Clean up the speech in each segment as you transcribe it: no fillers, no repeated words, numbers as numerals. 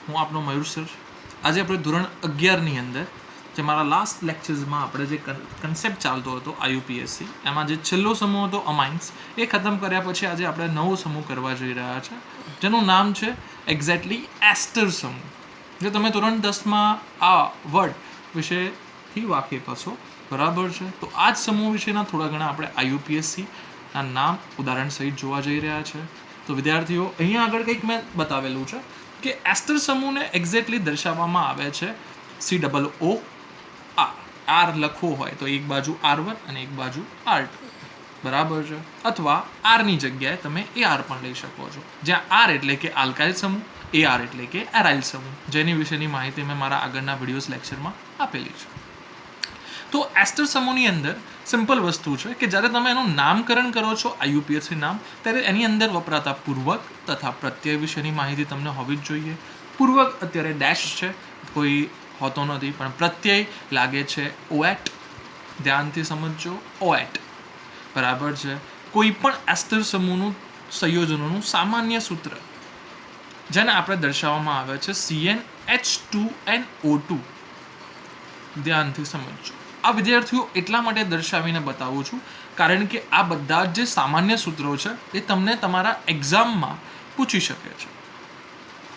હું આપનો મયુર સર. આજે આપણે ધોરણ 11ની અંદર જે મારા લાસ્ટ લેક્ચર્સમાં આપણે જે કન્સેપ્ટ ચાલતો હતો IUPAC એમાં જે છેલ્લો સમૂહ હતો અમાઇન્સ એ ખતમ કર્યા પછી આજે આપણે નવો સમૂહ કરવા જઈ રહ્યા છે જેનું નામ છે એક્ઝેક્ટલી એસ્ટર સમૂહ. જે તમે ધોરણ 10માં આ વર્ડ વિશેથી વાકેફ હશો, બરાબર છે. તો આ જ સમૂહ વિશેના થોડા ઘણા આપણે IUPAC ના નામ ઉદાહરણ સહિત જોવા જઈ રહ્યા છે. તો વિદ્યાર્થીઓ, અહીંયા આગળ કંઈક મેં બતાવેલું છે કે એસ્ટર સમૂહને એક્ઝેક્ટલી દર્શાવવામાં આવે છે COO આર લખવો હોય તો એક બાજુ R1 અને એક બાજુ R2, બરાબર છે. અથવા આરની જગ્યાએ તમે AR પણ લઈ શકો છો, જ્યાં આર એટલે કે આલ્કાઇલ સમૂહ, AR એટલે કે એરાઇલ સમૂહ, જેની વિશેની માહિતી મેં મારા આગળના વિડીયોઝ લેક્ચરમાં આપેલી છે. તો એસ્ટર સમૂહની અંદર સિમ્પલ વસ્તુ છે કે જ્યારે તમે એનું નામકરણ કરો છો IUPAC નામ, ત્યારે એની અંદર વપરાતા પૂર્વક તથા પ્રત્યય વિશેની માહિતી તમને હોવી જ જોઈએ. પૂર્વક અત્યારે ડેશ છે, કોઈ હોતો નથી, પણ પ્રત્યય લાગે છે OAT, ધ્યાનથી સમજજો, OAT, બરાબર છે. કોઈ પણ એસ્ટર સમૂહનું સંયોજનોનું સામાન્ય સૂત્ર જેને આપણે દર્શાવવામાં આવે છે CnH2nO2, ધ્યાનથી સમજજો. આ વિદ્યાર્થીઓ એટલા માટે દર્શાવીને બતાવું છું કારણ કે આ બધા જે સામાન્ય સૂત્રો છે એ તમને તમારા એક્ઝામમાં પૂછી શકે છે.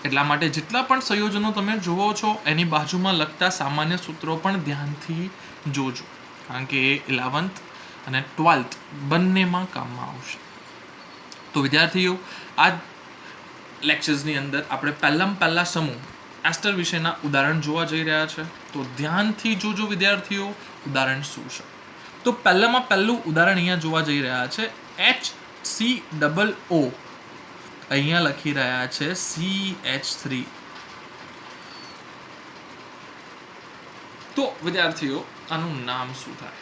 એટલા માટે જેટલા પણ સંયોજનો તમે જુઓ છો એની બાજુમાં લગતા સામાન્ય સૂત્રો પણ ધ્યાનથી જોજો, કારણ કે એ 11th અને 12th બંનેમાં કામમાં આવશે. તો વિદ્યાર્થીઓ, આ લેક્ચર્સની અંદર આપણે પહેલા સમૂહ એસ્ટર વિશેના ઉદાહરણ જોવા જઈ રહ્યા છે. તો ધ્યાનથી જોજો વિદ્યાર્થીઓ, ઉદાહરણ શું છે. તો પહેલું ઉદાહરણ અહીંયા જોવા જઈ રહ્યા છે HCOO, અહીંયા લખી રહ્યા છે CH3. તો વિદ્યાર્થીઓ, આનું નામ શું થાય?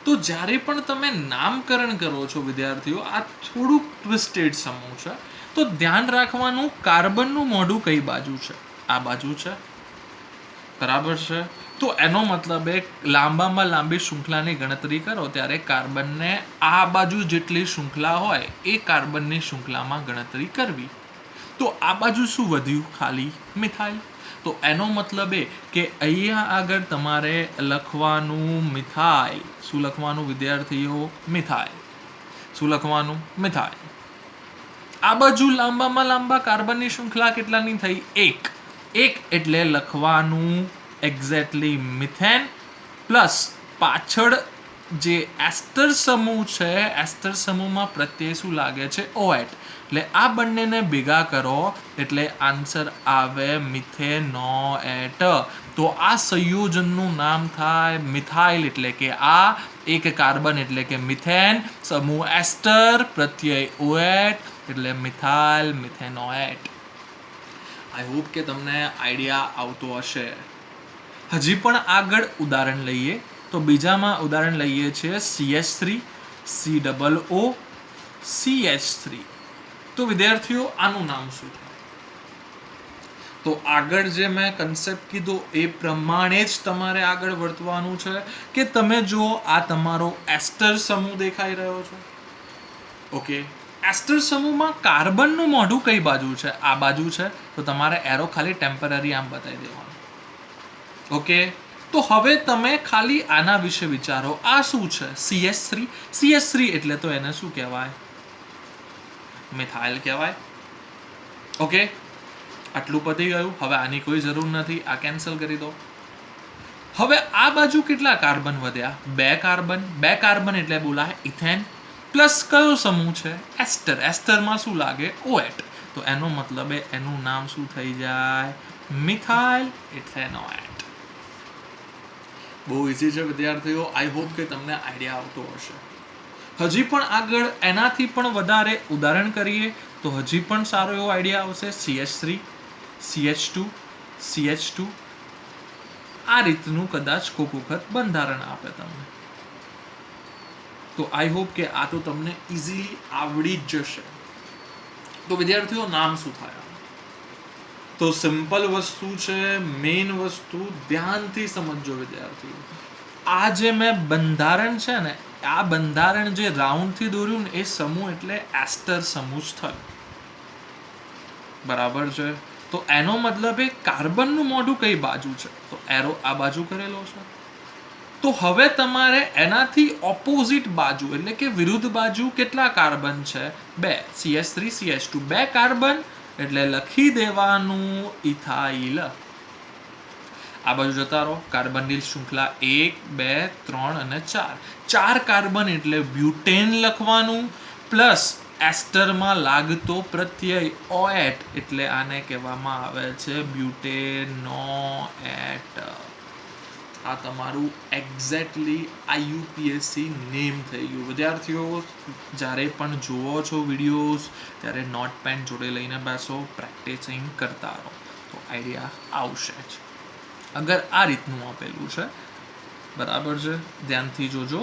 તો જ્યારે પણ તમે નામકરણ કરો છો વિદ્યાર્થીઓ, આ થોડુંક ટ્વિસ્ટેડ સમૂહ છે. તો ધ્યાન રાખવાનું, કાર્બનનું મોઢું કઈ બાજુ છે? આ બાજુ છે, બરાબર છે. તો એનો મતલબ એક લાંબામાં લાંબી શૃંખલાની ગણતરી કરો ત્યારે કાર્બનને આ બાજુ જેટલી શૃંખલા હોય એ કાર્બનની શૃંખલામાં ગણતરી કરવી. તો આ બાજુ શું વધ્યું? ખાલી મિથાઇલ. તો એનો મતલબ એ કે અહીંયા આગળ તમારે લખવાનું મિથાઇલ. શું લખવાનું વિદ્યાર્થીઓ? મિથાઇલ. શું લખવાનું? મિથાઇલ. આ બાજુ લાંબામાં લાંબા કાર્બનની શૃંખલા કેટલાની થઈ? એક એટલે લખવાનું એક્ઝેક્ટલી મિથેન પ્લસ પાછળ જે એસ્ટર સમૂહ છે, એસ્ટર સમૂહમાં પ્રત્યય શું લાગે છે? OAT. એટલે આ બંનેને ભેગા કરો એટલે આન્સર આવે મિથેનોએટ. તો આ સંયોજનનું નામ થાય મિથાઇલ, એટલે કે આ એક કાર્બન એટલે કે મિથેન, સમૂહ એસ્ટર, પ્રત્યય OAT એટલે મિથાઇલ મિથેનોએટ. આઈ હોપ કે તમને આઈડિયા આવતો હશે. હજી પણ આગળ ઉદાહરણ લઈએ તો બીજામાં ઉદાહરણ લઈએ છીએ CH3, COO, CH3. તો વિદ્યાર્થીઓ, આનું નામ શું થાય? તો આગળ જે મેં કન્સેપ્ટ કીધો એ પ્રમાણે જ તમારે આગળ વર્તવાનું છે કે તમે જો આ તમારો એસ્ટર સમૂહ દેખાઈ રહ્યો છે, ઓકે. એસ્ટર સમૂહમાં કાર્બનનું મોઢું કઈ બાજુ છે? આ બાજુ છે. તો તમારે એરો ખાલી ટેમ્પરરી આમ બતાવી દેવાનું, ઓકે. તો હવે તમે ખાલી આના વિશે વિચારો. આ શું છે? CH3 એટલે તો એને શું કહેવાય? મિથાઇલ કહેવાય, ઓકે. આટલું પતી ગયું. હવે આની કોઈ જરૂર નથી, આ કેન્સલ કરી દો. હવે આ બાજુ કેટલા કાર્બન વધ્યા? 2 કાર્બન એટલે બોલાય ઇથેન. પ્લસ કયો સમૂહ છે? એસ્ટર. એસ્ટરમાં શું લાગે? OAT. તો એનો મતલબ એનું નામ શું થઈ જાય? Methyl ethanoate. બહુ ઇઝી છે વિદ્યાર્થીઓ. આઈ હોપ કે તમને આઈડિયા આવતો હશે. હજી પણ આગળ એનાથી પણ વધારે ઉદાહરણ કરીએ તો હજી પણ સારો એવો આઈડિયા આવશે. CH3, CH2, આ રીતનું કદાચ કોક વખત બંધારણ આપે તમને. તો આઈ હોપ કે આ તો તમને ઇઝીલી આવડી જ જશે. તો વિદ્યાર્થીઓ, નામ શું થાય? તો સિમ્પલ વસ્તુ છે, મેઇન વસ્તુ ધ્યાનથી સમજજો વિદ્યાર્થીઓ. આ જે મેં બંધારણ છે ને, આ બંધારણ જે રાઉન્ડથી દોર્યું ને એ સમૂહ એટલે એસ્ટર સમૂહ જ થયો. બરાબર છે. તો એનો મતલબ એ કાર્બનનું મોઢું કઈ બાજુ છે, તો એરો આ બાજુ કરેલો છે. તો હવે તમારે એનાથી ઓપોઝિટ બાજુ એટલે કે વિરુદ્ધ બાજુ કેટલા કાર્બન છે, 2. CH3 CH2 2 કાર્બન એટલે લખી દેવાનું ઇથાઇલ. આ બાજુ જતા રહો. કાર્બનની શૃંખલા 1 2 3 અને 4 કાર્બન એટલે બ્યુટેન લખવાનું પ્લસ એસ્ટરમાં લાગતો પ્રત્યય ઓએટ એટલે આને કહેવામાં આવે છે બ્યુટેનોએટ. આ તમારું એક્ઝેક્ટલી IUPAC નેમ થઈ ગયું. વિદ્યાર્થીઓ જ્યારે પણ જુઓ છો વિડીયોઝ ત્યારે નોટ પેન જોડે લઈને બેસો, પ્રેક્ટિસિંગ કરતા રહો તો આઈડિયા આવશે જ. અગર આ રીતનું આપેલું છે, બરાબર છે, ધ્યાનથી જોજો.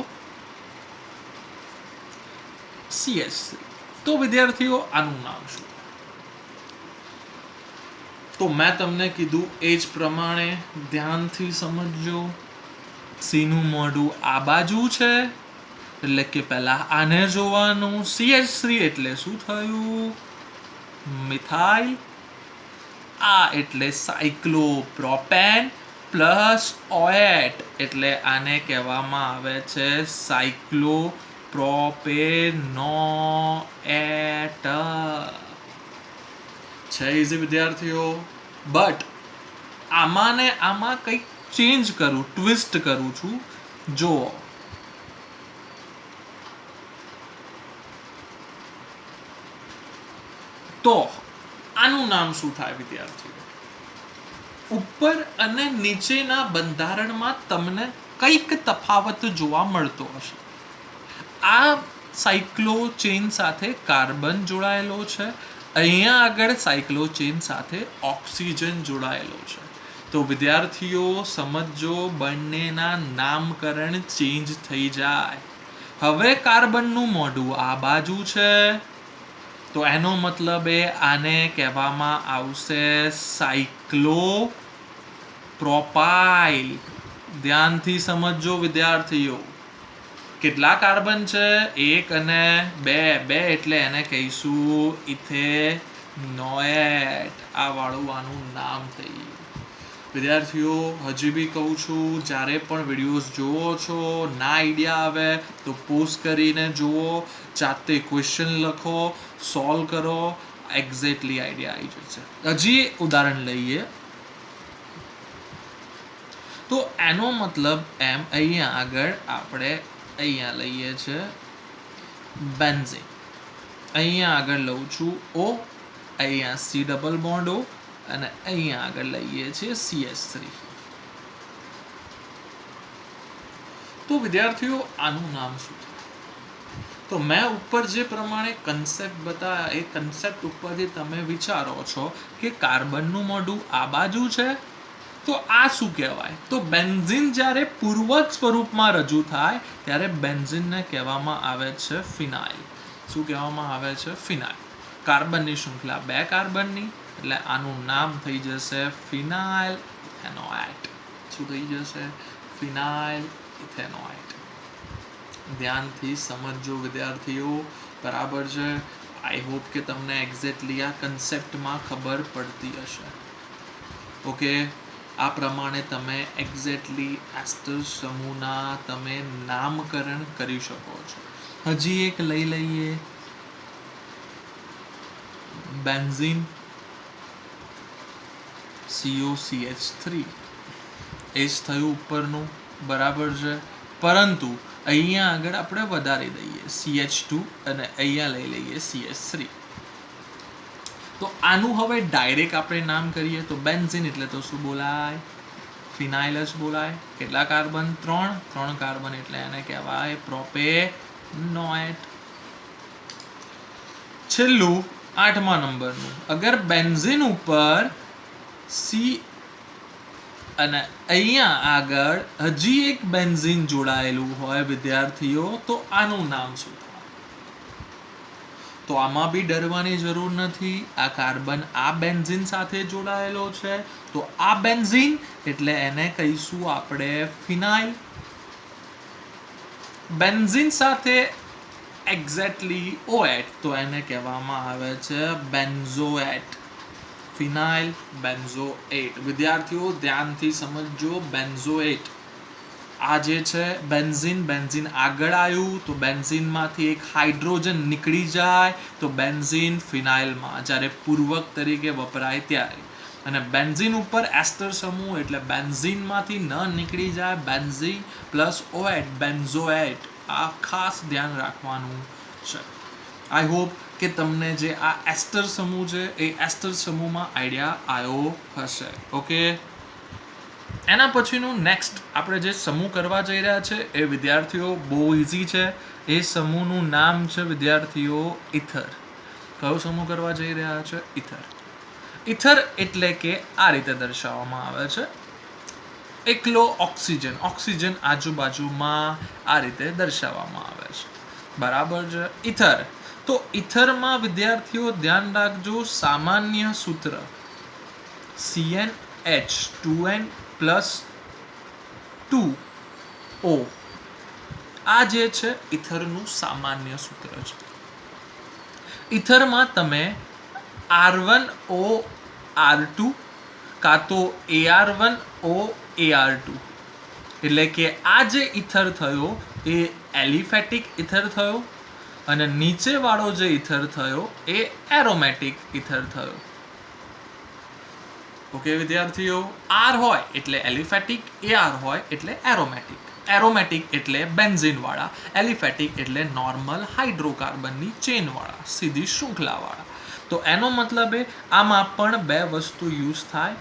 CH3 તો વિદ્યાર્થીઓ આનું નામ શું? તો મેં તમને કીધું એ જ પ્રમાણે ધ્યાનથી સમજજો. સીનું મોઢું આ બાજુ છે એટલે કે પહેલા આને જોવાનું. CH3 એટલે શું થયું? મિથાઇલ. આ એટલે સાયક્લોપ્રોપેન પ્લસ ઓએટ એટલે આને કહેવામાં આવે છે સાયક્લોપ્રોપેનોએટ. છે ઇઝી વિદ્યાર્થીઓ. બટ આમાં ને આમાં કંઈક ચેન્જ કરું, ટ્વિસ્ટ કરું છું. જો તો આનું નામ શું થાય વિદ્યાર્થીઓ? ઉપર અને નીચેના બંધારણમાં તમને કંઈક તફાવત જોવા મળતો હશે. આ સાયક્લો ચેઇન સાથે કાર્બન જોડાયેલો છે, અહીંયા આગળ સાયક્લો ચેઇન સાથે ઓક્સિજન જોડાયેલો છે. તો વિદ્યાર્થીઓ સમજો, બંનેના નામકરણ ચેન્જ થઈ જાય. હવે કાર્બનનું મોઢું આ બાજુ છે તો એનો મતલબ એ આને કહેવામાં આવશે સાયક્લોપ્રોપાઇલ. ધ્યાનથી સમજો વિદ્યાર્થીઓ. કેટલા કાર્બન છે? 1 અને 2 એટલે એને કહીશું ઇથેનોએટ. આ વાળું આનું નામ થઈ ગયું. વિદ્યાર્થીઓ હજી બી કહું છું, જ્યારે પણ વિડીયોઝ જુઓ છો, ના આઈડિયા આવે તો પોઝ કરીને જુઓ, જાતે ક્વેશ્ચન લખો, સોલ્વ કરો, એક્ઝેક્ટલી આઈડિયા આવી જશે. હજી ઉદાહરણ લઈએ તો એનો મતલબ એમ અહીંયા આગળ આપણે અહીંયા લઈએ છે બેન્ઝીન. અહીંયા આગળ લઉં છું O, અહીંયા C ડબલ બોન્ડ O અને અહીંયા આગળ લઈએ છીએ CH3. તો વિદ્યાર્થીઓ આનું નામ શું છે? તો મેં ઉપર જે પ્રમાણે કન્સેપ્ટ બતાવ્યા એ કન્સેપ્ટ ઉપરથી તમે વિચારો છો કે કાર્બનનું મોઢું આ બાજુ છે તો આ શું કહેવાય? તો બેન્ઝીન જ્યારે પૂર્વક સ્વરૂપમાં રજૂ થાય ત્યારે બેન્ઝીનને કહેવામાં આવે છે ફિનાઇલ. શું કહેવામાં આવે છે? ફિનાઇલ. કાર્બનની શૃંખલા 2 કાર્બનની એટલે આનું નામ થઈ જશે ફિનાઇલ ઇથેનોએટ. શું થઈ જશે? ફિનાઇલ ઇથેનોએટ. ધ્યાનથી સમજો વિદ્યાર્થીઓ, બરાબર છે. આઈ હોપ કે તમને એક્ઝેક્ટલી આ કન્સેપ્ટમાં ખબર પડતી હશે. ઓકે, આ પ્રમાણે તમે એક્ઝેક્ટલી એસ્ટર સમૂહના તમે નામકરણ કરી શકો છો. હજી એક લઈ લઈએ, બેન્ઝીન COCH3 એ જ થયું ઉપરનું, બરાબર છે. પરંતુ અહીંયા આગળ આપણે વધારી દઈએ CH2 અને અહીંયા લઈ લઈએ CH3. તો આનું હવે ડાયરેક્ટ આપણે નામ કરીએ તો બેન્ઝીન એટલે તો શું બોલાય? ફિનાઇલ જ બોલાય. કેટલા કાર્બન? 3 કાર્બન એટલે એને કહેવાય પ્રોપેનોએટ. છેલ્લું 8મા નંબરનું, અગર બેન્ઝીન ઉપર C અને અહીંયા આગળ હજી એક બેન્ઝીન જોડાયેલું હોય વિદ્યાર્થીઓ, તો આનું નામ શું થાય? તો આમાં બી ડરવાની જરૂર નથી. આ કાર્બન આ બેન્ઝીન સાથે જોડાયેલો છે તો આ બેન્ઝીન એટલે એને કહીશું આપણે ફિનાઇલ. બેન્ઝીન સાથે એક્ઝેક્ટલી ઓએટ તો એને કહેવામાં આવે છે બેન્ઝોએટ. ફિનાઇલ બેન્ઝોએટ. વિદ્યાર્થીઓ ધ્યાનથી સમજજો. બેન્ઝોએટ આ જે છે બેન્ઝીન, બેન્ઝીન આગળ આવ્યું તો બેન્ઝીનમાંથી એક હાઇડ્રોજન નીકળી જાય તો બેન્ઝીન ફિનાઇલમાં જ્યારે પૂર્વક તરીકે વપરાય ત્યારે. અને બેન્ઝીન ઉપર એસ્ટર સમૂહ એટલે બેન્ઝીનમાંથી ન નીકળી જાય બેન્ઝીન પ્લસ ઓએટ બેન્ઝોએટ. આ ખાસ ધ્યાન રાખવાનું છે. આઈ હોપ કે તમને જે આ એસ્ટર સમૂહ છે એ એસ્ટર સમૂહમાં આઈડિયા આવ્યો હશે. ઓકે, એના પછીનું નેક્સ્ટ આપણે જે સમૂહ કરવા જઈ રહ્યા છે એ વિદ્યાર્થીઓ બહુ ઇઝી છે. એ સમૂહનું નામ છે વિદ્યાર્થીઓ ઇથર. કયો સમૂહ કરવા જઈ રહ્યા છે? ઇથર. ઇથર એટલે કે આ રીતે દર્શાવવામાં આવે છે, એકલો ઓક્સિજન, ઓક્સિજન આજુબાજુમાં આ રીતે દર્શાવવામાં આવે છે. બરાબર છે. ઇથર. તો ઇથરમાં વિદ્યાર્થીઓ ધ્યાન રાખજો, સામાન્ય સૂત્ર CnH2n + 2O. આ જે છે ઇથરનું સામાન્ય સૂત્ર છે. ઇથરમાં તમે R1OR2 કાં તો AR1OAR2 એટલે કે આ જે ઇથર થયો એ એલિફેટિક ઇથર થયો અને નીચેવાળો જે ઇથર થયો એ એરોમેટિક ઇથર થયો. ઓકે વિદ્યાર્થીઓ, આર હોય એટલે એલિફેટિક, AR હોય એટલે એરોમેટિક. એરોમેટિક એટલે બેન્ઝીનવાળા, એલિફેટિક એટલે નોર્મલ હાઇડ્રોકાર્બનની ચેનવાળા, સીધી શૃંખલાવાળા. તો એનો મતલબ એ આમાં પણ બે વસ્તુ યુઝ થાય,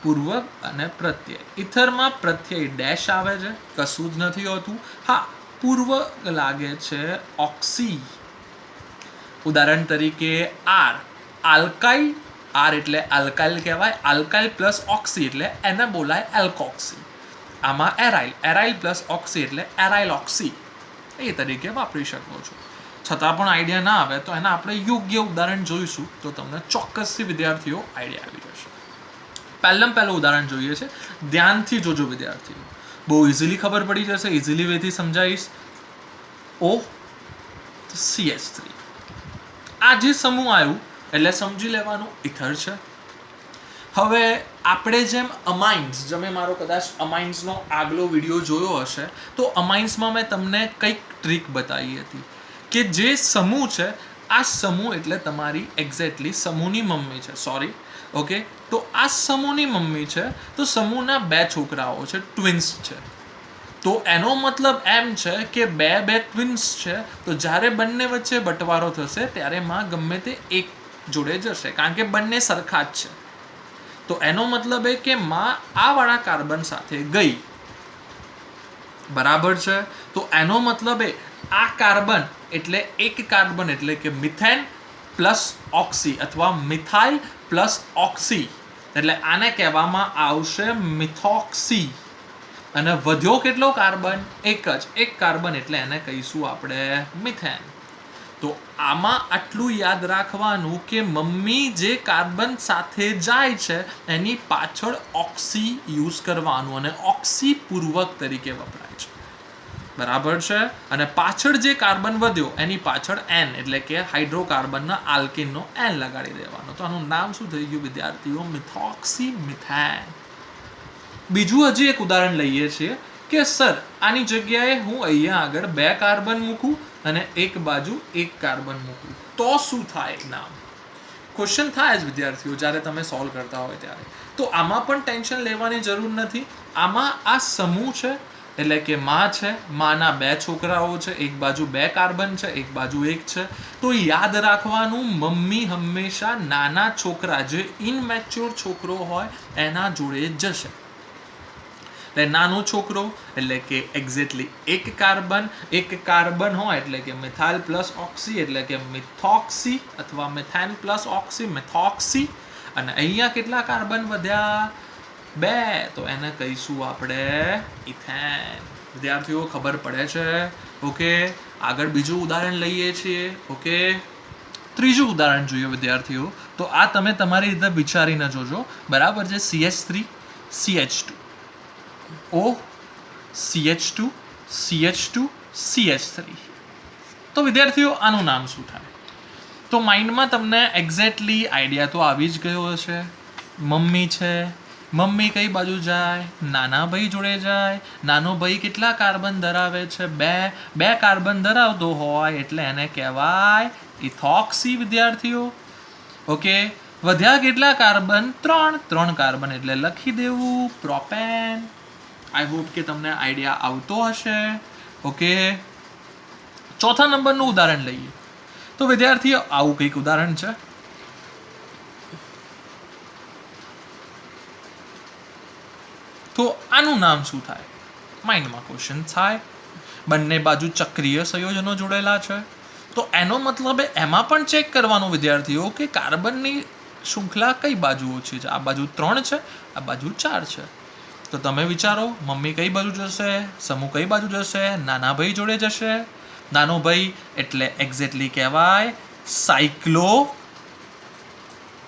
પૂર્વક અને પ્રત્યય. ઇથરમાં પ્રત્યય ડેશ આવે છે, કશું જ નથી હોતું. હા, પૂર્વક લાગે છે ઓક્સી. ઉદાહરણ તરીકે આર, આલ્કાઇલ. આર એટલે આલ્કાઇલ કહેવાય. આલ્કાઇલ પ્લસ ઓક્સી એટલે એને બોલાય એલ્કોક્સી. આમાં એરાઇલ, એરાઇલ પ્લસ ઓક્સી એટલે એરાઇલ ઓક્સી એ તરીકે વાપરી શકો છો. છતાં પણ આઈડિયા ના આવે તો એના આપણે યોગ્ય ઉદાહરણ જોઈશું તો તમને ચોક્કસથી વિદ્યાર્થીઓ આઈડિયા આવી જશે. પહેલું ઉદાહરણ જોઈએ છે, ધ્યાનથી જોજો વિદ્યાર્થીઓ, બહુ ઇઝીલી ખબર પડી જશે, ઇઝીલી વેથી સમજાવીશ. O CH3. આ જે સમૂહ આવ્યું એટલે સમજી લેવાનું ઇથર છે. હવે આપણે જેમ અમાઇન્સ, તમે મારો કદાચ અમાઇન્સનો આગલો વિડીયો જોયો હશે તો અમાઇન્સમાં મેં તમને કંઈક ટ્રીક બતાવી હતી કે જે સમૂહ છે આ સમૂહ એટલે તમારી એક્ઝેક્ટલી સમૂહની મમ્મી છે. Sorry, okay. તો આ સમૂહની મમ્મી છે તો સમૂહના બે છોકરાઓ છે, ટ્વિન્સ છે. તો એનો મતલબ એમ છે કે બે ટ્વિન્સ છે તો જ્યારે બંને વચ્ચે બટવારો થશે ત્યારે માં ગમે તે એક જોડે જશે કારણ કે બંને સરખા જ છે. તો એનો મતલબ એ કે માં આ વાળા કાર્બન સાથે ગઈ. બરાબર છે. તો એનો મતલબ એ આ કાર્બન એટલે એક કાર્બન એટલે કે મિથેન પ્લસ ઓક્સી અથવા મિથાઇલ પ્લસ ઓક્સી એટલે આને કહેવામાં આવશે મિથોક્સી. અને વધ્યો કેટલો કાર્બન? એક જ, એક કાર્બન એટલે એને કહીશું આપણે મિથેન. તો આમાં આટલું યાદ રાખવાનું કે મમ્મી જે કાર્બન સાથે જાય છે એની પાછળ ઓક્સી યુઝ કરવાનું અને ઓક્સી પૂર્વક તરીકે વપરાય છે. બરાબર છે. અને પાછળ જે કાર્બન વધ્યો એની પાછળ એન એટલે કે હાઇડ્રોકાર્બનના આલ્કીનનો એન લગાડી દેવાનો. તો આનું નામ શું થઈ ગયું વિદ્યાર્થીઓ? Methoxy methane. બીજું હજી એક ઉદાહરણ લઈએ છીએ કે સર આની જગ્યાએ હું અહીંયા આગળ બે કાર્બન મૂકું અને એક બાજુ એક કાર્બન મૂકું તો શું થાય? નામ ક્વેશ્ચન થાય જ વિદ્યાર્થીઓ જ્યારે તમે સોલ્વ કરતા હોય ત્યારે. તો આમાં પણ ટેન્શન લેવાની જરૂર નથી. આમાં આ સમૂહ છે એટલે કે માં છે, માના બે છોકરાઓ છે, એક બાજુ બે કાર્બન છે, એક બાજુ એક છે. તો યાદ રાખવાનું મમ્મી હંમેશા નાના છોકરા જે ઇનમેચ્યોર છોકરો હોય એના જોડે જશે. એટલે નાનો છોકરો એટલે કે એક્ઝેક્ટલી એક કાર્બન હોય એટલે કે મિથાઇલ પ્લસ ઓક્સી એટલે કે મિથોક્સી અથવા મિથેન પ્લસ ઓક્સી મિથોક્સી. અને અહીંયા કેટલા કાર્બન વધ્યા? બે. તો એને કહીશું આપણે ઇથેન. વિદ્યાર્થીઓ ખબર પડે છે? ઓકે. આગળ બીજું ઉદાહરણ લઈએ છીએ. ઓકે. ત્રીજું ઉદાહરણ જોઈએ વિદ્યાર્થીઓ. તો આ તમે તમારી રીતે વિચારીને જોજો. બરાબર છે. CH3 CH2 O CH2 CH2 CH3. તો વિદ્યાર્થીઓ આનું નામ શું થાય? તો માઇન્ડમાં તમને એક્ઝેક્ટલી આઈડિયા તો આવી જ ગયો હશે. મમ્મી છે, મમ્મી કઈ બાજુ જાય? નાના ભાઈ જોડે જાય. નાનો ભાઈ કેટલા કાર્બન ધરાવે છે? બે કાર્બન ધરાવતો હોય એટલે એને કહેવાય ઇથોક્સી વિદ્યાર્થીઓ. ઓકે, વધ્યા કેટલા કાર્બન? 3 કાર્બન એટલે લખી દેવું પ્રોપેન. આઈ હોપ કે તમને આઈડિયા આવતો હશે. ઓકે, ચોથા નંબરનું ઉદાહરણ લઈએ. તો વિદ્યાર્થીઓ આવું કંઈક ઉદાહરણ છે. તો આનું નામ શું થાય? માઇન્ડમાં ક્વેશ્ચન થાય. બંને બાજુ ચક્રીય સંયોજનો જોડેલા છે. તો એનો મતલબ એમાં પણ ચેક કરવાનું વિદ્યાર્થીઓ કે કાર્બનની શૃંખલા કઈ બાજુ ઓછી છે. આ બાજુ 3 છે, આ બાજુ 4 છે. તો તમે વિચારો, મમ્મી કઈ બાજુ જશે? સમૂહ કઈ બાજુ જશે? નાના ભાઈ જોડે જશે. નાનો ભાઈ એટલે એક્ઝેક્ટલી કહેવાય સાયક્લો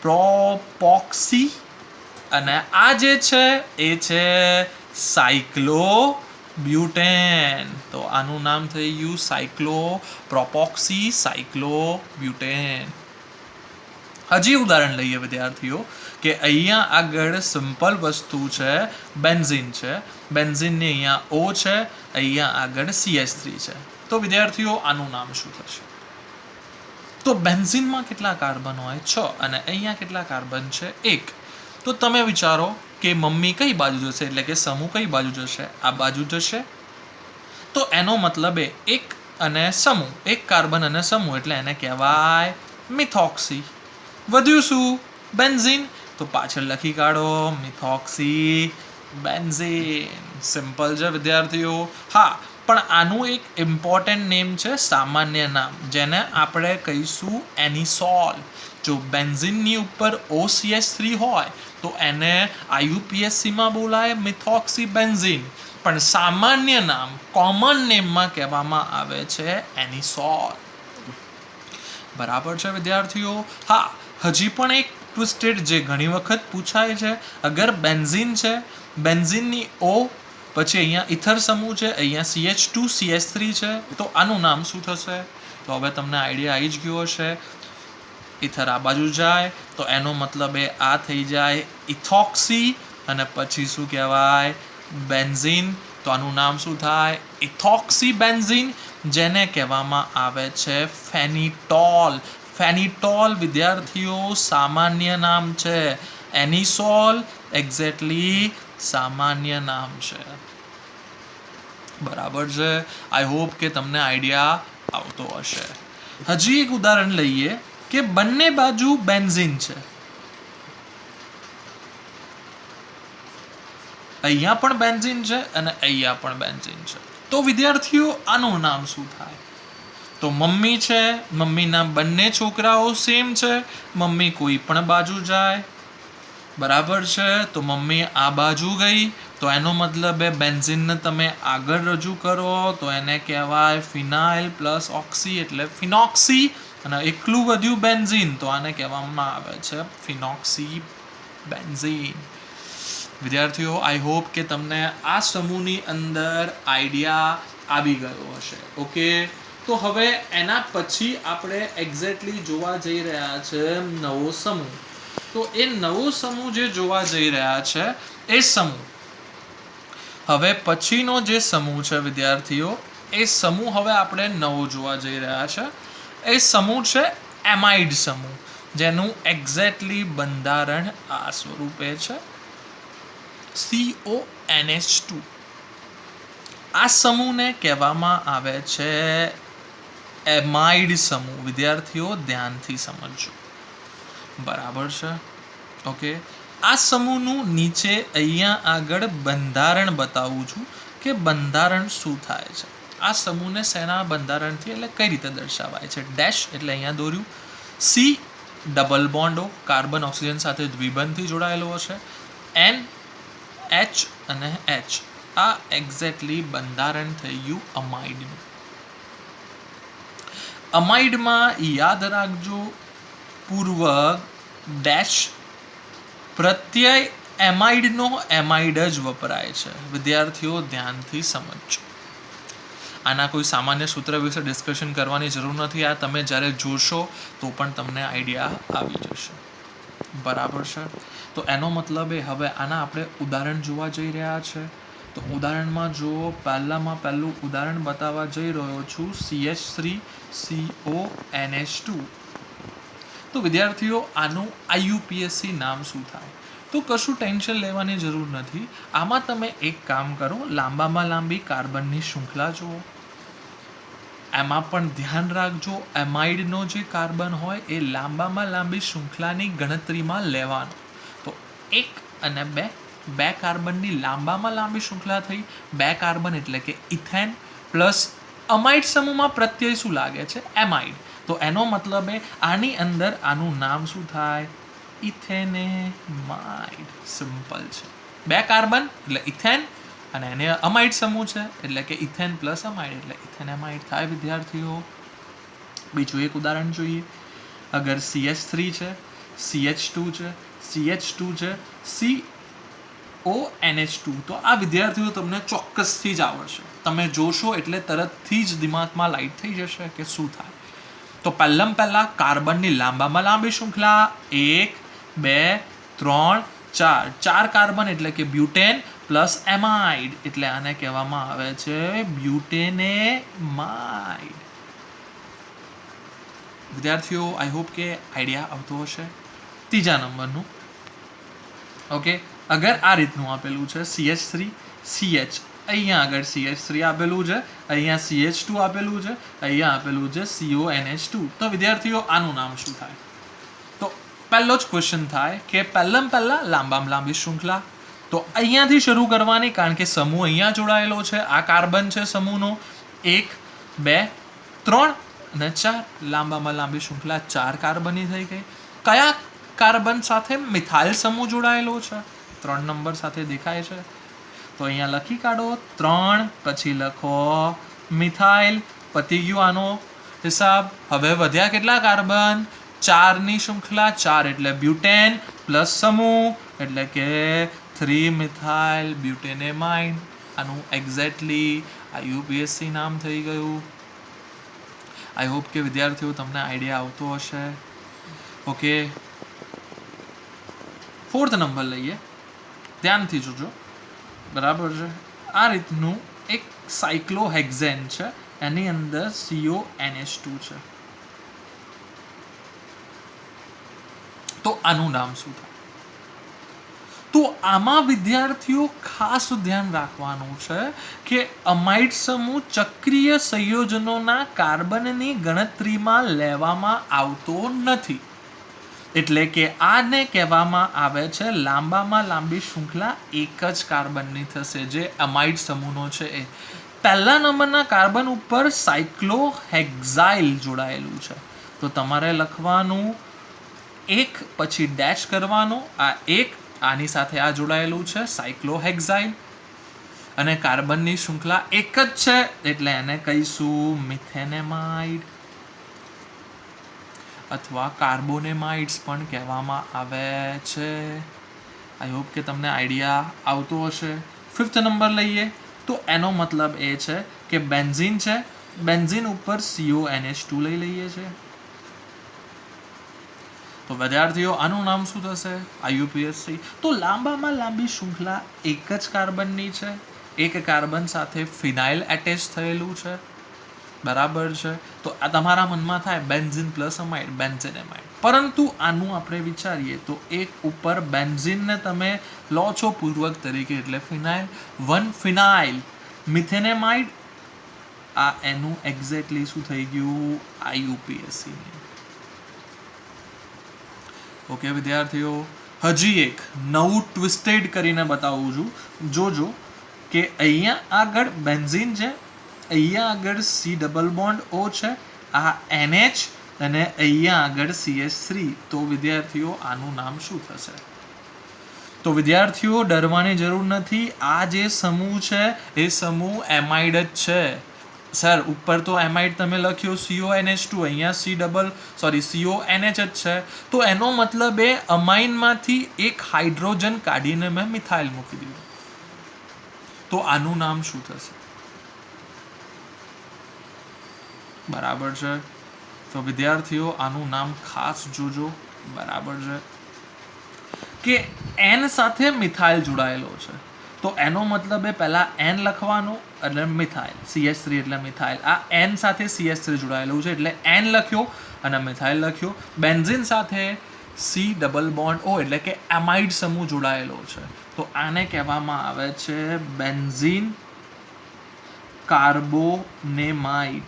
પ્રોપોક્સી, અને આ જે છે એ છે સાયક્લો બ્યુટેન. તો આનું નામ થઈ ગયું સાયક્લો પ્રોપોક્સી, સાયક્લો બ્યુટેન. હજી ઉદાહરણ લઈએ વિદ્યાર્થીઓ કે અહીંયા આગળ સિમ્પલ વસ્તુ છે, બેન્ઝીન છે. બેન્ઝીનની અહીંયા O છે, અહીંયા આગળ CH3 છે. તો વિદ્યાર્થીઓ આનું નામ શું થશે? તો બેન્ઝીનમાં કેટલા કાર્બન હોય? 6, અને અહીંયા કેટલા કાર્બન છે? 1. તો તમે વિચારો કે મમ્મી કઈ બાજુ જશે, એટલે કે સમૂહ કઈ બાજુ જશે? આ બાજુ જશે. તો એનો મતલબ એક અને સમૂહ, એક કાર્બન અને સમૂહ એટલે એને કહેવાય મિથોક્સી. વધ્યું શું? બેન્ઝીન. તો પાછળ લખી કાઢો મિથોક્સી બેન્ઝીન. સિમ્પલ છે વિદ્યાર્થીઓ. હા, પણ આનું એક ઇમ્પોર્ટન્ટ નેમ છે, સામાન્ય નામ, જેને આપણે કહીશું એનિસોલ. જો બેન્ઝીનની ઉપર OCH3 હોય તો એને IUPACમાં બોલાય મિથોક્સી બેન્ઝીન, પણ સામાન્ય નામ કોમન નેમમાં કહેવામાં આવે છે એનિસોલ. બરાબર છે વિદ્યાર્થીઓ. હા, હજી પણ એક ટ્વિસ્ટેડ જે ઘણી વખત પૂછાય છે, અગર બેન્ઝીન છે, બેન્ઝીનની O, પછી અહીંયા ઇથર સમૂહ છે, અહીંયા CH2 CH3 છે, તો આનું નામ શું થશે? તો હવે તમને આઈડિયા આવી જ ગયો હશે. ઇથર આ બાજુ જાય તો એનો મતલબ આ થઈ જાય ઇથોક્સી, અને પછી શું કહેવાય? બેન્ઝીન. તો આનું નામ શું થાય? ઇથોક્સી બેન્ઝીન, જેને કહેવામાં આવે છે ફેનિટોલ. ફેનિટોલ વિદ્યાર્થીઓ સામાન્ય નામ છે. એનિસોલ એક્ઝેક્ટલી સામાન્ય નામ છે. બરાબર છે. આઈ હોપ કે તમને આઈડિયા આવતો હશે. હજી એક ઉદાહરણ લઈએ કે બંને બાજુ બેન્ઝીન છે. અહીંયા પણ બેન્ઝીન છે અને અહીંયા પણ બેન્ઝીન છે. તો વિદ્યાર્થીઓ આનું નામ શું થાય? તો મમ્મી છે, મમ્મીના બંને છોકરાઓ સેમ છે, મમ્મી કોઈ પણ બાજુ જાય. બરાબર છે. તો મમ્મી આ બાજુ ગઈ તો એનો મતલબ બેન્ઝીનને તમે આગળ રજૂ કરો તો એને કહેવાય ફિનાઇલ પ્લસ ઓક્સી એટલે ફિનોક્સી, અને એકલું વધ્યું બેન્ઝીન તો આને કહેવામાં આવે છે ફિનોક્સી બેન્ઝીન. વિદ્યાર્થીઓ આઈ હોપ કે તમને આ સમૂહની અંદર આઈડિયા આવી ગયો હશે. ઓકે, તો હવે એના પછી આપણે એક્ઝેક્ટલી જોવા જઈ રહ્યા છે નવો સમૂહ. તો એ નવો સમૂહ જે જોવા જઈ રહ્યા છે એ સમૂહ, હવે પછીનો જે સમૂહ છે વિદ્યાર્થીઓ, એ સમૂહ હવે આપણે નવો જોવા જઈ રહ્યા છે. એ સમૂહ છે એમાઇડ સમૂહ, જેનું એક્ઝેક્ટલી બંધારણ આ સ્વરૂપે છે CONH2. આ સમૂહને કહેવામાં આવે છે એમાઇડ સમૂહ. વિદ્યાર્થીઓ ધ્યાનથી સમજજો. બરાબર છે. ઓકે, આ સમૂહનું નીચે અહીંયા આગળ બંધારણ બતાવું છું કે બંધારણ શું થાય છે. આ સમૂહને શેના બંધારણથી એટલે કઈ રીતે દર્શાવાય છે? ડેશ એટલે અહીંયા દોર્યું. C ડબલ બોન્ડો, કાર્બન ઓક્સિજન સાથે દ્વિબંધથી જોડાયેલો હશે. N H અને H, આ એક્ઝેક્ટલી બંધારણ થઈ ગયું અમાઇડનું. અમાઇડમાં યાદ રાખજો પૂર્વક ડેશ પ્રત્યય એમાઇડનો એમાઇડ જ વપરાય છે. વિદ્યાર્થીઓ ધ્યાનથી સમજજો. આના કોઈ સામાન્ય સૂત્ર વિશે ડિસ્કશન કરવાની જરૂર નથી. આ તમે જ્યારે જોશો તો પણ તમને આઈડિયા આવી જશે. બરાબર છે. તો એનો મતલબ એ હવે આના આપણે ઉદાહરણ જોવા જઈ રહ્યા છે. તો ઉદાહરણમાં જુઓ, પહેલું ઉદાહરણ બતાવવા જઈ રહ્યો છું CH3CONH2. તો વિદ્યાર્થીઓ આનું IUPAC નામ શું થાય? તો કશું ટેન્શન લેવાની જરૂર નથી. આમાં તમે એક કામ કરો, લાંબામાં લાંબી કાર્બનની શૃંખલા જુઓ. એમાં પણ ધ્યાન રાખજો, એમાઇડનો જે કાર્બન હોય એ લાંબામાં લાંબી શૃંખલાની ગણતરીમાં લેવાનો. તો 1 અને 2 કાર્બનની લાંબામાં લાંબી શૃંખલા થઈ. 2 કાર્બન એટલે કે ઇથેન પ્લસ અમાઇડ સમૂહમાં પ્રત્યય શું લાગે છે? એમાઇડ. તો એનો મતલબ આની અંદર આનું નામ શું થાય? ઇથેનેમાઇડ. સિમ્પલ છે. 2 કાર્બન એટલે ઇથેન અને એને અમાઇડ સમૂહ છે એટલે કે ઇથેન પ્લસ અમાઇડ એટલે ઇથેનેમાઇડ થાય વિદ્યાર્થીઓ. બીજું એક ઉદાહરણ જોઈએ. અગર CH3 છે, CH2 છે, CH2 છે, CONH2. તો આ વિદ્યાર્થીઓ તમને ચોક્કસથી જ આવડશે. તમે જોશો એટલે તરતથી જ દિમાગમાં લાઈટ થઈ જશે કે શું થાય. તો પહેલા કાર્બનની લાંબામાં લાંબી શૃંખલા 1, 2, 3, 4. 4 કાર્બન એટલે કે બ્યુટેન પ્લસ એમાઇડ એટલે આને કહેવામાં આવે છે બ્યુટેનેમાઇડ. વિદ્યાર્થીઓ આઈ હોપ કે આઈડિયા આવતો હશે. ત્રીજા નંબરનું, ઓકે, અગર આ રીતનું આપેલું છે CH3 CH, અહીંયા આગળ CH3 આપેલું છે, અહીંયા CH2 આપેલું છે, અહીંયા આપેલું છે CONH2. તો વિદ્યાર્થીઓ આનું નામ શું થાય? તો પહેલો જ ક્વેશ્ચન થાય કે પહેલા લાંબામાં લાંબી શૃંખલા. તો અહીંયાથી શરૂ કરવાની, કારણ કે સમૂહ અહીંયા જોડાયેલો છે. આ કાર્બન છે સમૂહનો 1, 2, 3 અને 4. લાંબામાં લાંબી શૃંખલા 4 કાર્બનની થઈ ગઈ. કયા કાર્બન સાથે મિથાઇલ સમૂહ જોડાયેલો છે? 3 નંબર સાથે દેખાય છે. તો અહીંયા લખી કાઢો 3, પછી લખો મિથાઇલ. પતી ગયું આનો હિસાબ. હવે વધ્યા કેટલા કાર્બન? 4ની શૃંખલા. 4 એટલે બ્યુટેન પ્લસ સમૂહ એટલે કે 3 મિથાઇલ બ્યુટેનેમાઇડ. આનું એક્ઝેક્ટલી IUPAC નામ થઈ ગયું. આઈ હોપ કે વિદ્યાર્થીઓ તમને આઈડિયા આવતો હશે. ઓકે, 4th નંબર લઈએ, ધ્યાનથી જોજો. બરાબર છે. આ રીતનું એક સાયક્લોહેક્ઝેન છે, એની અંદર CONH2 છે. તો આનું નામ શું થાય? તો આમાં વિદ્યાર્થીઓ ખાસ ધ્યાન રાખવાનું છે કે અમાઇડ સમૂહ ચક્રીય સંયોજનોના કાર્બનની ગણતરીમાં લેવામાં આવતો નથી. એટલે કે આને કહેવામાં આવે છે લાંબામાં લાંબી શૃંખલા એક જ કાર્બનની થશે, જે અમાઇડ સમૂહનો છે એ. પહેલા નંબરના કાર્બન ઉપર સાયક્લોહેક્ઝાઇલ જોડાયેલું છે. તો તમારે લખવાનું 1 પછી ડેશ કરવાનો. આ 1, આની સાથે આ જોડાયેલું છે સાયક્લોહેક્ઝાઇલ અને કાર્બનની શૃંખલા એક જ છે એટલે એને કહીશું મિથેનેમાઇડ અથવા કાર્બોનેમાઇડ્સ પણ કહેવામાં આવે છે. આઈ હોપ કે તમને આઈડિયા આવતો હશે. 5th નંબર લઈએ. તો એનો મતલબ એ છે કે બેન્ઝીન છે, બેન્ઝીન ઉપર CONH2 લઈ લઈએ છીએ. તો વિદ્યાર્થીઓ આનું નામ શું થશે? IUPAC. તો લાંબામાં લાંબી શૃંખલા એક જ કાર્બનની છે. એક કાર્બન સાથે ફિનાઇલ એટેચ થયેલું છે. બરાબર છે. તો આ તમારા મનમાં થાય બેન્ઝીન પ્લસ અમાઇડ, બેન્ઝેનેમાઇડ. પરંતુ આનું આપણે વિચારીએ તો એક ઉપર બેન્ઝીનને તમે લો છો પૂર્વક તરીકે એટલે ફિનાઇલ, 1 ફિનાઇલ મિથેનેમાઇડ. આ એનું એક્ઝેક્ટલી શું થઈ ગયું? IUPAC. ઓકે વિદ્યાર્થીઓ, હજી એક નવું ટ્વિસ્ટેડ કરીને બતાવું છું. જોજો કે અહીંયા આગળ બેન્ઝીન છે, અહીંયા આગળ C ડબલ બોન્ડ O છે, આ NH અને અહીંયા આગળ CH3. તો વિદ્યાર્થીઓ આનું નામ શું થશે? તો વિદ્યાર્થીઓ ડરવાની જરૂર નથી. આ જે સમૂહ છે એ સમૂહ એમાઇડ જ છે. સર ઉપર તો એમાઇડ તમે લખ્યો CONH2, અહીંયા CONH જ છે. તો એનો મતલબ એ અમાઇનમાંથી એક હાઇડ્રોજન કાઢીને મેં મિથાઇલ મૂકી દીધું. તો આનું નામ શું થશે? બરાબર છે. તો વિદ્યાર્થીઓ આનું નામ ખાસ જોજો. બરાબર છે કે એન સાથે મિથાઇલ જોડાયેલો છે, તો એનો મતલબ એ પહેલા એન લખવાનું એટલે મિથાઇલ, CH3 એટલે મિથાઇલ. આ એન સાથે CH3 જોડાયેલું છે એટલે એન લખ્યો અને મિથાઇલ લખ્યો. બેન્ઝીન સાથે C ડબલ બોન્ડ O એટલે કે એમાઇડ સમૂહ જોડાયેલો છે, તો આને કહેવામાં આવે છે બેન્ઝીન કાર્બોનેમાઇડ.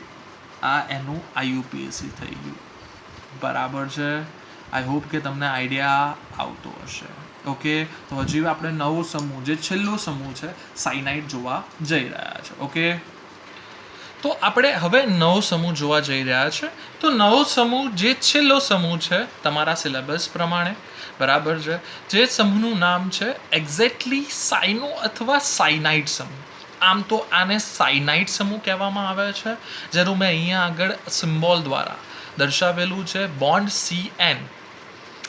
આ એનું IUPAC થઈ ગયું. બરાબર છે. આઈ હોપ કે તમને આઈડિયા આવતો હશે. ઓકે, તો હજી આપણે નવો સમૂહ, જે છેલ્લો સમૂહ છે સાયનાઇડ, જોવા જઈ રહ્યા છે. ઓકે, તો આપણે હવે નવો સમૂહ જોવા જઈ રહ્યા છે. તો નવો સમૂહ, જે છેલ્લો સમૂહ છે તમારા સિલેબસ પ્રમાણે, બરાબર છે, જે સમૂહનું નામ છે એક્ઝેક્ટલી સાયનો અથવા સાયનાઇડ સમૂહ. આમ તો આને સાયનાઇડ સમૂહ કહેવામાં આવે છે, જેનું મેં અહીંયા આગળ સિમ્બોલ દ્વારા દર્શાવેલું છે, બોન્ડ CN.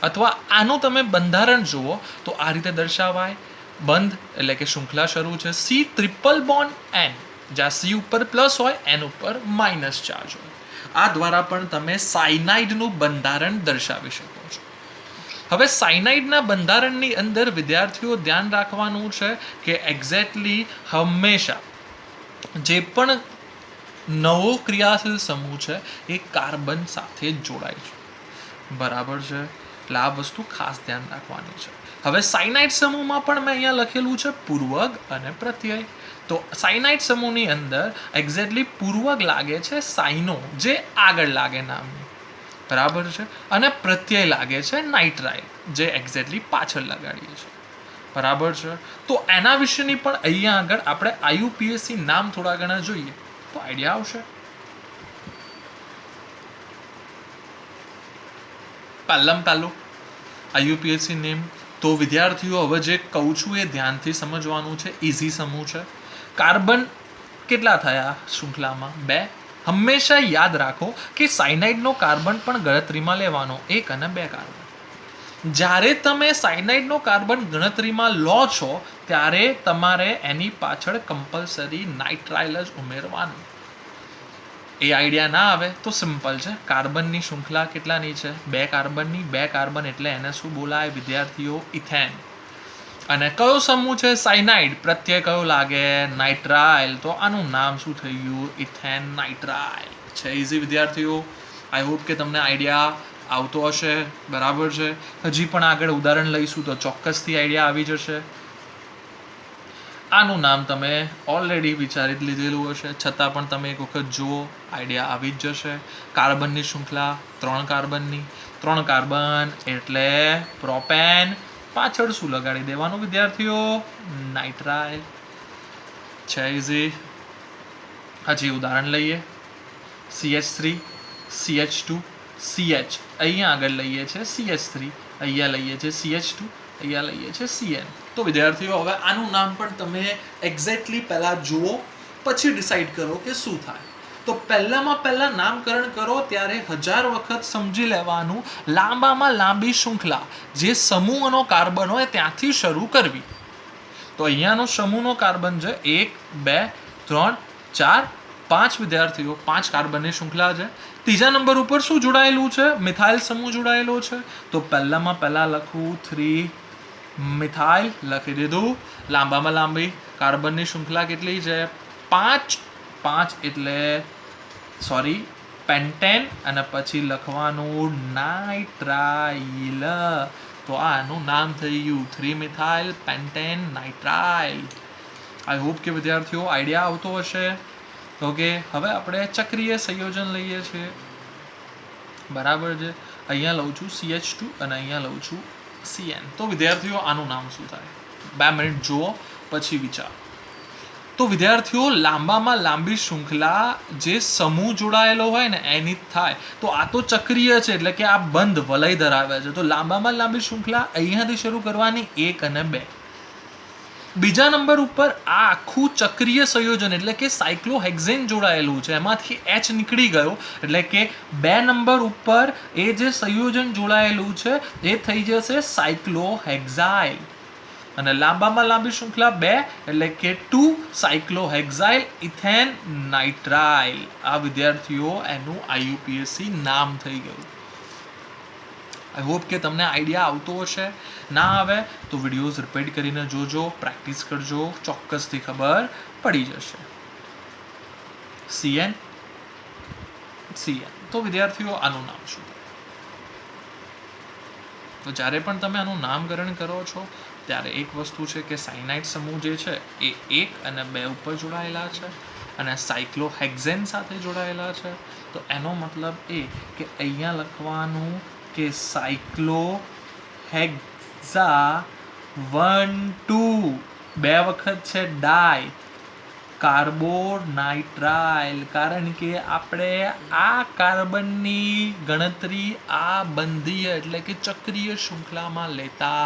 અથવા આનું તમે બંધારણ જુઓ તો આ રીતે દર્શાવાય. બંધ એટલે કે શૃંખલા શરૂ છે, C ટ્રિપલ બોન્ડ N, જ્યાં C ઉપર પ્લસ હોય, N ઉપર માઇનસ ચાર્જ હોય. આ દ્વારા પણ તમે સાયનાઇડનું બંધારણ દર્શાવી શકો છો. હવે સાયનાઇડના બંધારણની અંદર વિદ્યાર્થીઓ ધ્યાન રાખવાનું છે કે એક્ઝેક્ટલી હંમેશા જે પણ નવો ક્રિયાશીલ સમૂહ છે એ કાર્બન સાથે જ જોડાય છે. બરાબર છે, એટલે આ વસ્તુ ખાસ ધ્યાન રાખવાની છે. હવે સાયનાઇડ સમૂહમાં પણ મેં અહીંયા લખેલું છે પૂર્વક અને પ્રત્યય. તો સાયનાઇડ સમૂહની અંદર એક્ઝેક્ટલી પૂર્વક લાગે છે સાયનો, જે આગળ લાગે નામની. બરાબર છે, અને પ્રત્યય લાગે છે નાઇટ્રાઇલ, જે એક્ઝેક્ટલી પાછળ લગાડીએ છીએ. બરાબર છે, તો એના વિશેની પણ અહીંયા આગળ આપણે IUPAC નામ થોડા ઘણા જોઈએ તો આઈડિયા આવશે. પહેલું IUPAC નેમ. તો વિદ્યાર્થીઓ હવે જે કહું છું એ ધ્યાનથી સમજવાનું છે. ઇઝી સમૂહ છે. કાર્બન કેટલા થયા શૃંખલામાં? 2. હંમેશા યાદ રાખો કે સાયનાઇડનો કાર્બન પણ ગણતરીમાં લેવાનો, 1 અને 2 કાર્બન. જ્યારે તમે સાયનાઇડનો કાર્બન ગણતરીમાં લો છો ત્યારે તમારે એની પાછળ કમ્પલસરી નાઇટ્રાઇલ જ ઉમેરવાનું. એ આઈડિયા ના આવે તો સિમ્પલ છે. કાર્બનની શૃંખલા કેટલાની છે? 2 કાર્બનની. 2 કાર્બન એટલે એને શું બોલાય વિદ્યાર્થીઓ? ઇથેન. અને કયો સમૂહ છે? સાયનાઇડ. પ્રત્યય કયો લાગે? નાઇટ્રાઇલ. તો આનું નામ શું થઈ ગયું? Ethane nitrile. છે ઇઝી વિદ્યાર્થીઓ. આઈ હોપ કે તમને આઈડિયા આવતો હશે. બરાબર છે. હજી પણ આગળ ઉદાહરણ લઈશું તો ચોક્કસથી આઈડિયા આવી જશે. આનું નામ તમે ઓલરેડી વિચારી જ લીધેલું હશે, છતાં પણ તમે એક વખત જુઓ, આઈડિયા આવી જ જશે. કાર્બનની શૃંખલા 3 કાર્બનની. 3 કાર્બન એટલે પ્રોપેન. પાછળ શું લગાડી દેવાનું વિદ્યાર્થીઓ? નાઇટ્રાઇલ. છે ઇઝી. હજી ઉદાહરણ લઈએ. CH3, CH2, CH. અહીંયા આગળ લઈએ છે CH3, અહીંયા લઈએ છે CH2, અહીંયા લઈએ છે CN. તો વિદ્યાર્થીઓ હવે આનું નામ પણ તમે એક્ઝેક્ટલી પહેલાં જુઓ, પછી ડિસાઈડ કરો કે શું થાય. તો પહેલાં નામકરણ કરો ત્યારે 1000 વખત સમજી લેવાનું, લાંબામાં લાંબી શૃંખલા જે સમૂહનો કાર્બન હોય ત્યાંથી શરૂ કરવી. તો અહીંયાનો સમૂહનો કાર્બન છે 1, 2, 3, 4, 5 વિદ્યાર્થીઓ. 5 કાર્બનની શૃંખલા છે. ત્રીજા નંબર ઉપર શું જોડાયેલું છે? મિથાઇલ સમૂહ જોડાયેલો છે. તો પહેલાં લખવું 3 મિથાઇલ, લખી દીધું. લાંબામાં લાંબી કાર્બનની શૃંખલા કેટલી છે? 5. 5 એટલે પેન્ટેન, અને પછી લખવાનું નાઇટ્રાઇલ. તો આનું નામ થઈ ગયું 3 methyl pentane nitrile. I hope કે વિદ્યાર્થીઓ આઈડિયા આવતો હશે. ઓકે, હવે આપણે ચક્રીય સંયોજન લઈએ છીએ. બરાબર છે. અહીંયા લઉં છું CH2 અને અહીંયા લઉં છું CN. તો વિદ્યાર્થીઓ આનું નામ શું થાય? 2 મિનિટ જુઓ પછી વિચારો. તો વિદ્યાર્થીઓ લાંબામાં લાંબી શૃંખલા જે સમૂહ જોડાયેલો હોય ને એની જ થાય. તો આ તો ચક્રીય છે એટલે કે આ બંધ વલય ધરાવે છે. તો લાંબામાં લાંબી શૃંખલા અહીંયાથી શરૂ કરવાની 1 અને 2. બીજા નંબર ઉપર આ આખું ચક્રીય સંયોજન એટલે કે સાયક્લોહેક્ઝેન જોડાયેલું છે, એમાંથી H નીકળી ગયો એટલે કે 2 નંબર ઉપર એ જે સંયોજન જોડાયેલું છે એ થઈ જશે સાયક્લોહેક્ઝાઇલ. અને લાંબામાં લાંબી શૃંખલા 2 એટલે કે 2 સાયક્લોહેક્સાઇલ ઇથેન નાઇટ્રાઇલ. આ વિદ્યાર્થીઓ એનું IUPAC નામ થઈ ગયું. આઈ હોપ કે તમને આઈડિયા આવતો હશે. ના આવે તો વિડીયોઝ રિપીટ કરીને જોજો, પ્રેક્ટિસ કરજો, ચોક્કસથી ખબર પડી જશે. CN. તો વિદ્યાર્થીઓ આનું નામ શું? તો જ્યારે પણ તમે આનું નામકરણ કરો છો ત્યારે એક વસ્તુ છે કે સાયનાઇડ સમૂહ જે છે એ 1 અને 2 ઉપર જોડાયેલા છે અને સાયક્લોહેક્ઝેન સાથે જોડાયેલા છે. તો એનો મતલબ એ કે અહીંયા લખવાનું કે સાયક્લોહેક્ઝા 1 2 2 વખત છે ડાય કાર્બોનાઇટ્રાઇલ, કારણ કે આપણે આ કાર્બનની ગણતરી આ બંધીય એટલે કે ચક્રીય શૃંખલામાં લેતા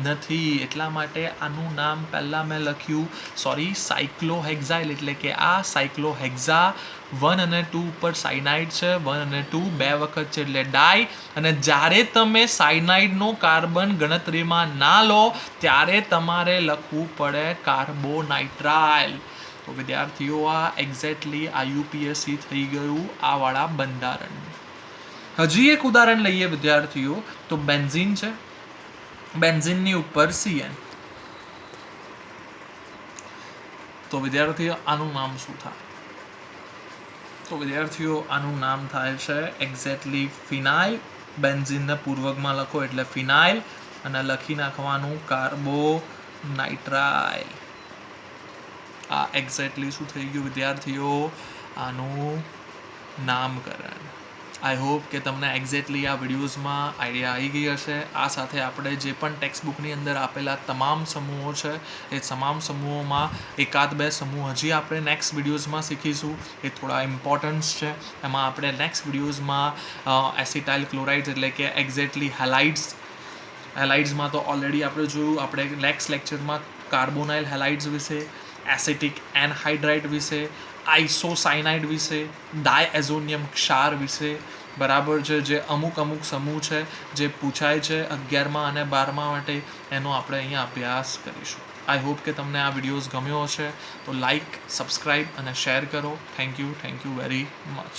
નથી. એટલા માટે આનું નામ પહેલાં મેં લખ્યું સાયક્લોહેક્સાઇલ, એટલે કે આ સાયક્લોહેક્ઝા 1 અને 2 ઉપર સાયનાઇડ છે, 1 અને 2 2 વખત છે એટલે ડાય. અને જ્યારે તમે સાયનાઇડનો કાર્બન ગણતરીમાં ના લો ત્યારે તમારે લખવું પડે કાર્બોનાઇટ્રાઇલ. તો વિદ્યાર્થીઓ આ એક્ઝેક્ટલી IUPAC થઈ ગયું આ વાળા બંધારણ. હજી એક ઉદાહરણ લઈએ વિદ્યાર્થીઓ. તો બેન્ઝીન છે, બેન્ઝીનની ઉપર CN. તો વિદ્યાર્થીઓ આનું નામ શું થાય? તો વિદ્યાર્થીઓ આનું નામ થાય છે એક્ઝેક્ટલી ફિનાઇલ. બેન્ઝીનને પૂર્વકમાં લખો એટલે ફિનાઇલ અને લખી નાખવાનું કાર્બોનાઇટ્રાઇલ. આ એક્ઝેક્ટલી શું થઈ ગયું વિદ્યાર્થીઓ? આનું નામકરણ. આઈ હોપ કે તમને એક્ઝેક્ટલી આ વિડીયોઝમાં આઈડિયા આવી ગઈ હશે. આ સાથે આપણે જે પણ ટેક્સ્ટ બુકની અંદર આપેલા તમામ સમૂહો છે એ તમામ સમૂહોમાં એકાદ બે સમૂહ હજી આપણે નેક્સ્ટ વિડીયોઝમાં શીખીશું. એ થોડા ઇમ્પોર્ટન્સ છે. એમાં આપણે નેક્સ્ટ વિડીયોઝમાં એસિટાઇલ ક્લોરાઇડ્સ એટલે કે એક્ઝેક્ટલી હેલાઇડ્સમાં તો ઓલરેડી આપણે જોયું. આપણે નેક્સ્ટ લેક્ચરમાં કાર્બોનાઇલ હેલાઇડ્સ વિશે, એસિટિક એનહાઇડ્રાઇડ વિશે, આઇસોસાયનાઇડ વિશે, ડાયએઝોનિયમ ક્ષાર વિશે, બરાબર છે, જે અમુક સમૂહ છે જે પૂછાય છે 11મા અને 12મા માટે, એનો આપણે અહીંયા અભ્યાસ કરીશું. આઈ હોપ કે તમને આ વિડીયોઝ ગમ્યો હશે. તો લાઇક, સબસ્ક્રાઇબ અને શેર કરો. Thank you very much.